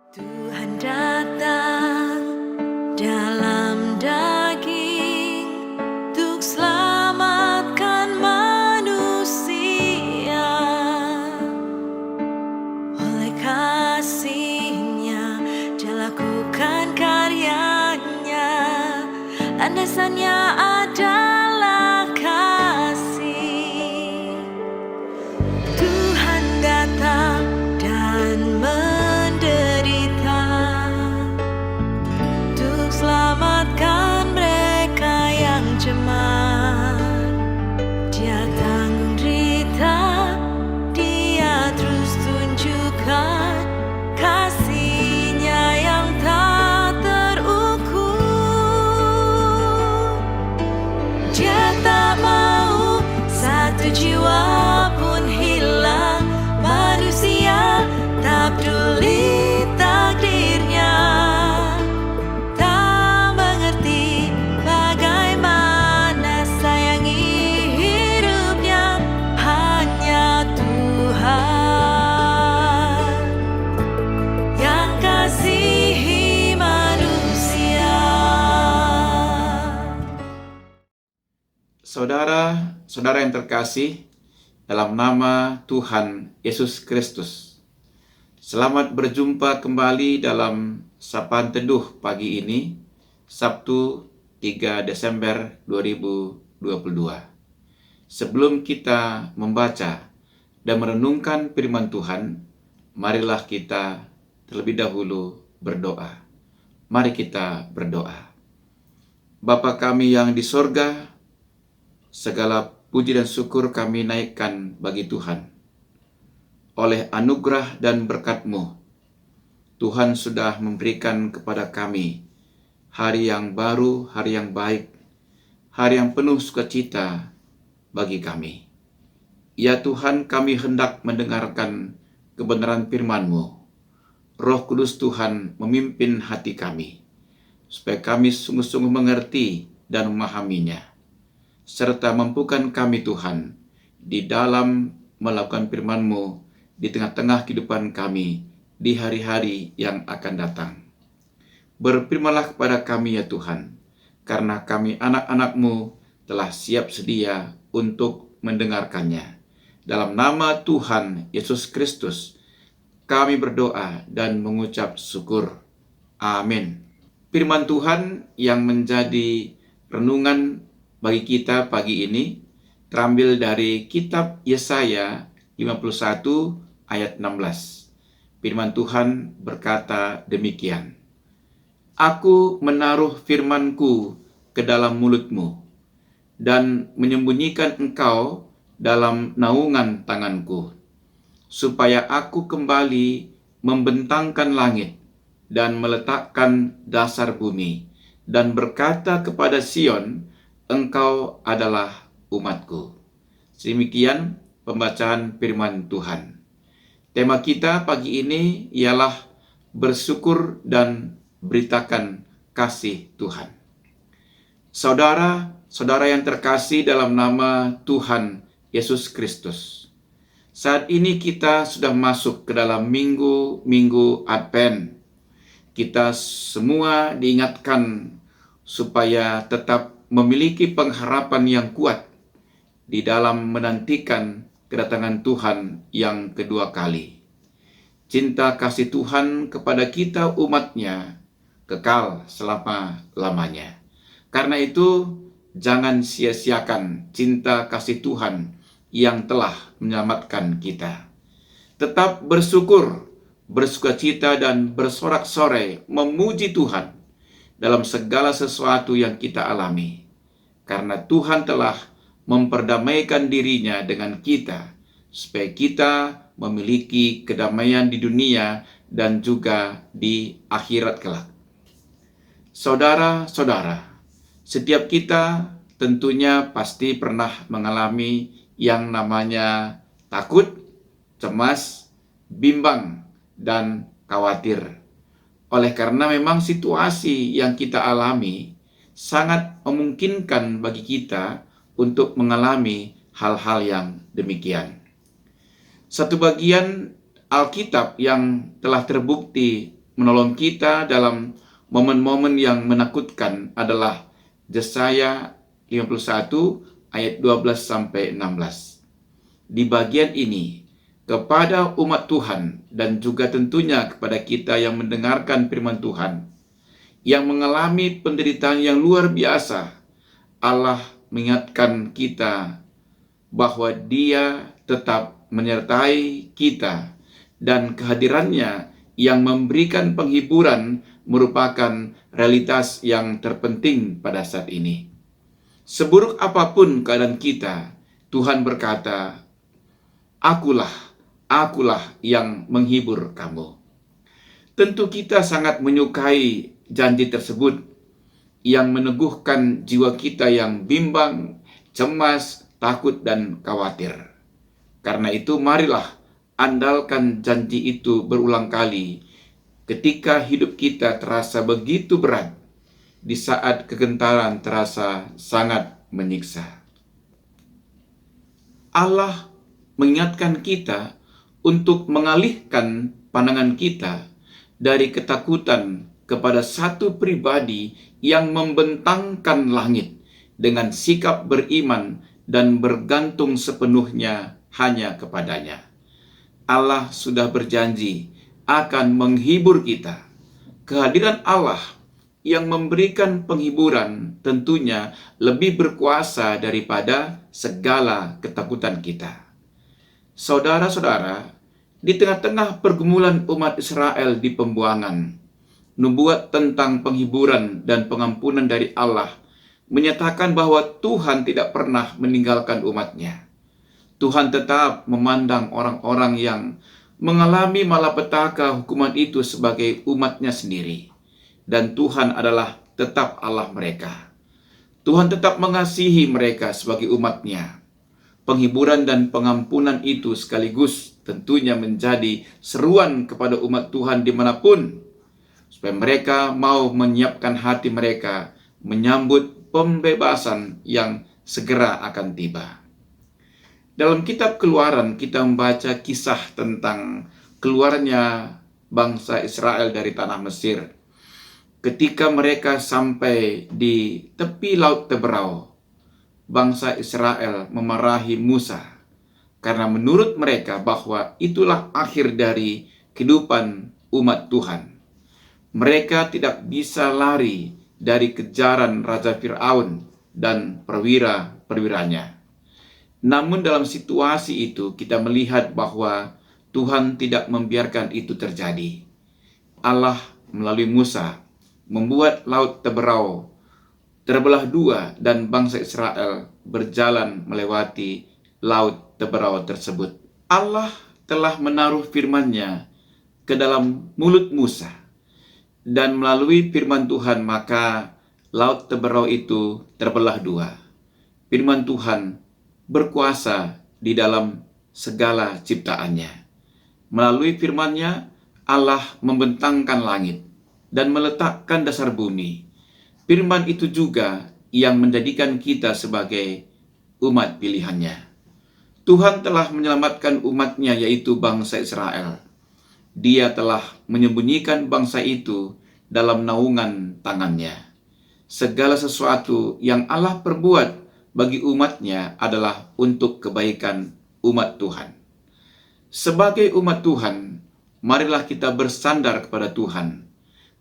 Tuhan datang dalam daging untuk selamatkan manusia. Oleh kasih-Nya Dia lakukan karyanya, landasannya adalah kasih. Tuhan datang dan menderita untuk selamatkan mereka yang cemar. Dia tanggung derita, Dia terus tunjukkan kasih-Nya yang tak terukur. Dia tak mau satu jiwa pun hilang, manusia tak peduli takdirnya, tak mengerti bagaimana sayangi hidupnya. Hanya Tuhan yang kasihi manusia. Saudara-saudara yang terkasih, dalam nama Tuhan Yesus Kristus, selamat berjumpa kembali dalam Sapaan Teduh pagi ini, Sabtu 3 Desember 2022. Sebelum kita membaca dan merenungkan firman Tuhan, marilah kita terlebih dahulu berdoa. Mari kita berdoa. Bapa kami yang di sorga, segala puji dan syukur kami naikkan bagi Tuhan. Oleh anugerah dan berkat-Mu, Tuhan sudah memberikan kepada kami hari yang baru, hari yang baik, hari yang penuh sukacita bagi kami. Ya Tuhan, kami hendak mendengarkan kebenaran firman-Mu. Roh Kudus Tuhan memimpin hati kami, supaya kami sungguh-sungguh mengerti dan memahaminya. Serta mampukan kami Tuhan di dalam melakukan firman-Mu di tengah-tengah kehidupan kami di hari-hari yang akan datang. Berfirmanlah kepada kami ya Tuhan, karena kami anak-anak-Mu telah siap sedia untuk mendengarkannya. Dalam nama Tuhan Yesus Kristus kami berdoa dan mengucap syukur. Amin. Firman Tuhan yang menjadi renungan bagi kita pagi ini terambil dari kitab Yesaya 51 ayat 16. Firman Tuhan berkata demikian. Aku menaruh firman-Ku ke dalam mulut-Mu dan menyembunyikan engkau dalam naungan tangan-Ku, supaya aku kembali membentangkan langit dan meletakkan dasar bumi, dan berkata kepada Sion, engkau adalah umat-Ku. Demikian pembacaan firman Tuhan. Tema kita pagi ini ialah bersyukur dan beritakan kasih Tuhan. Saudara-saudara yang terkasih dalam nama Tuhan Yesus Kristus, saat ini kita sudah masuk ke dalam minggu Advent. Kita semua diingatkan supaya tetap memiliki pengharapan yang kuat di dalam menantikan kedatangan Tuhan yang kedua kali. Cinta kasih Tuhan kepada kita umat-Nya kekal selama-lamanya. Karena itu, jangan sia-siakan cinta kasih Tuhan yang telah menyelamatkan kita. Tetap bersyukur, bersukacita dan bersorak-sorai memuji Tuhan dalam segala sesuatu yang kita alami, karena Tuhan telah memperdamaikan diri-Nya dengan kita, supaya kita memiliki kedamaian di dunia dan juga di akhirat kelak. Saudara-saudara, setiap kita tentunya pasti pernah mengalami yang namanya takut, cemas, bimbang, dan khawatir. Oleh karena memang situasi yang kita alami sangat memungkinkan bagi kita untuk mengalami hal-hal yang demikian. Satu bagian Alkitab yang telah terbukti menolong kita dalam momen-momen yang menakutkan adalah Yesaya 51 ayat 12 sampai 16. Di bagian ini, kepada umat Tuhan dan juga tentunya kepada kita yang mendengarkan firman Tuhan, yang mengalami penderitaan yang luar biasa, Allah mengingatkan kita bahwa Dia tetap menyertai kita dan kehadirannya yang memberikan penghiburan merupakan realitas yang terpenting pada saat ini. Seburuk apapun keadaan kita, Tuhan berkata, Akulah yang menghibur kamu. Tentu kita sangat menyukai janji tersebut yang meneguhkan jiwa kita yang bimbang, cemas, takut, dan khawatir. Karena itu marilah andalkan janji itu berulang kali ketika hidup kita terasa begitu berat, di saat kegentaran terasa sangat menyiksa. Allah mengingatkan kita untuk mengalihkan pandangan kita dari ketakutan kepada satu pribadi yang membentangkan langit dengan sikap beriman dan bergantung sepenuhnya hanya kepadanya. Allah sudah berjanji akan menghibur kita. Kehadiran Allah yang memberikan penghiburan tentunya lebih berkuasa daripada segala ketakutan kita. Saudara-saudara, di tengah-tengah pergumulan umat Israel di pembuangan, nubuat tentang penghiburan dan pengampunan dari Allah menyatakan bahwa Tuhan tidak pernah meninggalkan umatnya. Tuhan tetap memandang orang-orang yang mengalami malapetaka hukuman itu sebagai umatnya sendiri. Dan Tuhan adalah tetap Allah mereka. Tuhan tetap mengasihi mereka sebagai umatnya. Penghiburan dan pengampunan itu sekaligus tentunya menjadi seruan kepada umat Tuhan dimanapun, supaya mereka mau menyiapkan hati mereka menyambut pembebasan yang segera akan tiba. Dalam kitab Keluaran kita membaca kisah tentang keluarnya bangsa Israel dari tanah Mesir. Ketika mereka sampai di tepi Laut Teberau, bangsa Israel memarahi Musa karena menurut mereka bahwa itulah akhir dari kehidupan umat Tuhan. Mereka tidak bisa lari dari kejaran Raja Fir'aun dan perwira-perwiranya. Namun dalam situasi itu kita melihat bahwa Tuhan tidak membiarkan itu terjadi. Allah melalui Musa membuat Laut Teberau terbelah dua dan bangsa Israel berjalan melewati Laut Teberau tersebut. Allah telah menaruh firman-Nya ke dalam mulut Musa, dan melalui firman Tuhan maka Laut Teberau itu terbelah dua. Firman Tuhan berkuasa di dalam segala ciptaannya. Melalui firman-Nya Allah membentangkan langit dan meletakkan dasar bumi. Firman itu juga yang menjadikan kita sebagai umat pilihannya. Tuhan telah menyelamatkan umatnya, yaitu bangsa Israel. Dia telah menyembunyikan bangsa itu dalam naungan tangannya. Segala sesuatu yang Allah perbuat bagi umatnya adalah untuk kebaikan umat Tuhan. Sebagai umat Tuhan, marilah kita bersandar kepada Tuhan,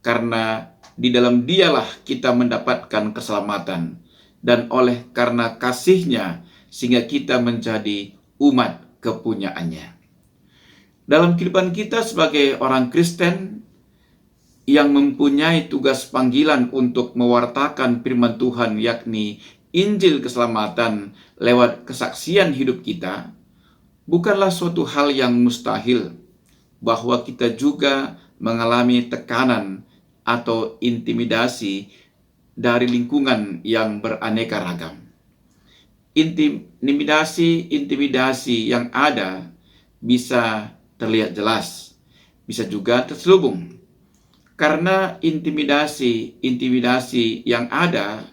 karena di dalam Dialah kita mendapatkan keselamatan, dan oleh karena kasih-Nya sehingga kita menjadi umat kepunyaannya. Dalam kehidupan kita sebagai orang Kristen yang mempunyai tugas panggilan untuk mewartakan firman Tuhan, yakni Injil keselamatan lewat kesaksian hidup kita, bukanlah suatu hal yang mustahil bahwa kita juga mengalami tekanan atau intimidasi dari lingkungan yang beraneka ragam. Intimidasi yang ada bisa terlihat jelas, bisa juga terselubung. Karena intimidasi yang ada,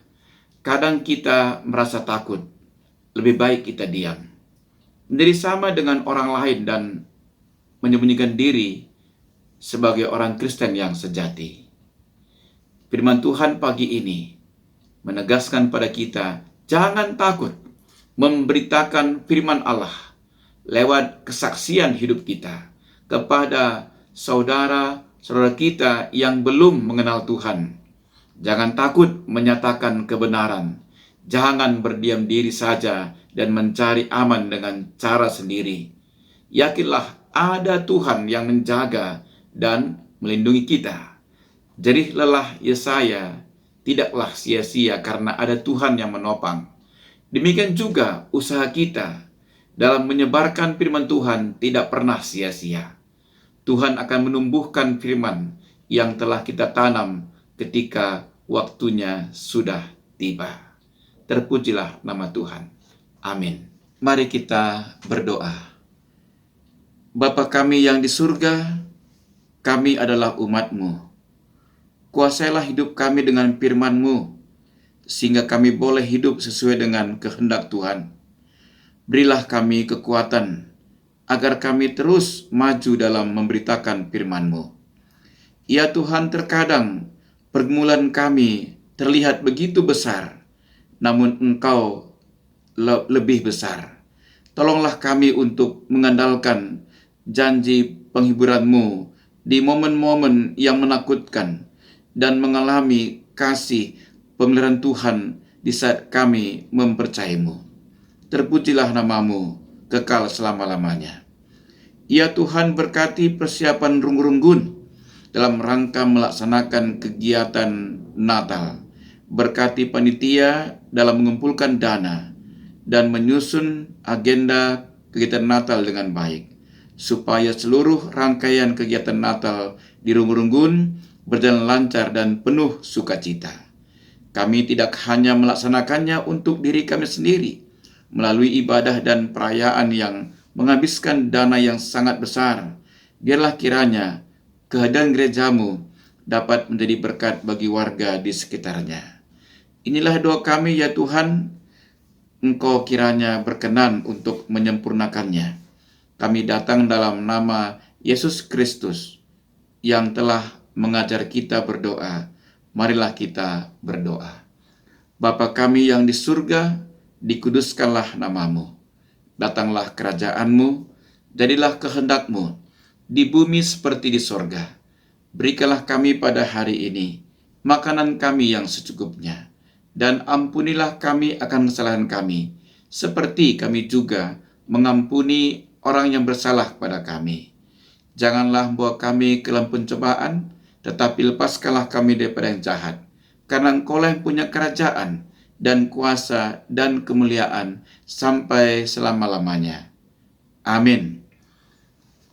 kadang kita merasa takut, lebih baik kita diam. Menjadi sama dengan orang lain dan menyembunyikan diri sebagai orang Kristen yang sejati. Firman Tuhan pagi ini menegaskan pada kita, jangan takut memberitakan firman Allah lewat kesaksian hidup kita kepada saudara-saudara kita yang belum mengenal Tuhan. Jangan takut menyatakan kebenaran. Jangan berdiam diri saja dan mencari aman dengan cara sendiri. Yakinlah ada Tuhan yang menjaga dan melindungi kita. Jerih lelah Yesaya tidaklah sia-sia karena ada Tuhan yang menopang. Demikian juga usaha kita dalam menyebarkan firman Tuhan tidak pernah sia-sia. Tuhan akan menumbuhkan firman yang telah kita tanam ketika waktunya sudah tiba. Terpujilah nama Tuhan. Amin. Mari kita berdoa. Bapa kami yang di surga, kami adalah umat-Mu. Kuasailah hidup kami dengan firman-Mu, sehingga kami boleh hidup sesuai dengan kehendak Tuhan. Berilah kami kekuatan, agar kami terus maju dalam memberitakan firman-Mu. Ya Tuhan, terkadang pergumulan kami terlihat begitu besar, namun Engkau lebih besar. Tolonglah kami untuk mengandalkan janji penghiburan-Mu di momen-momen yang menakutkan dan mengalami kasih pemeliharaan Tuhan di saat kami mempercayai-Mu. Terpujilah nama-Mu kekal selama-lamanya. Ya Tuhan, berkati persiapan runggun dalam rangka melaksanakan kegiatan Natal. Berkati panitia dalam mengumpulkan dana dan menyusun agenda kegiatan Natal dengan baik, supaya seluruh rangkaian kegiatan Natal di Runggun berjalan lancar dan penuh sukacita. Kami tidak hanya melaksanakannya untuk diri kami sendiri, melalui ibadah dan perayaan yang menghabiskan dana yang sangat besar. Biarlah kiranya kehadiran gereja-Mu dapat menjadi berkat bagi warga di sekitarnya. Inilah doa kami ya Tuhan, Engkau kiranya berkenan untuk menyempurnakannya. Kami datang dalam nama Yesus Kristus yang telah mengajar kita berdoa. Marilah kita berdoa. Bapa kami yang di surga, dikuduskanlah nama-Mu. Datanglah kerajaan-Mu, jadilah kehendak-Mu di bumi seperti di sorga. Berikanlah kami pada hari ini makanan kami yang secukupnya, dan ampunilah kami akan kesalahan kami, seperti kami juga mengampuni orang yang bersalah kepada kami. Janganlah membawa kami ke dalam pencobaan, tetapi lepaskanlah kami daripada yang jahat. Karena Engkaulah yang punya kerajaan dan kuasa dan kemuliaan sampai selama-lamanya. Amin.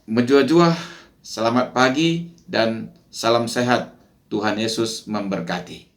Menjua-jua, selamat pagi dan salam sehat. Tuhan Yesus memberkati.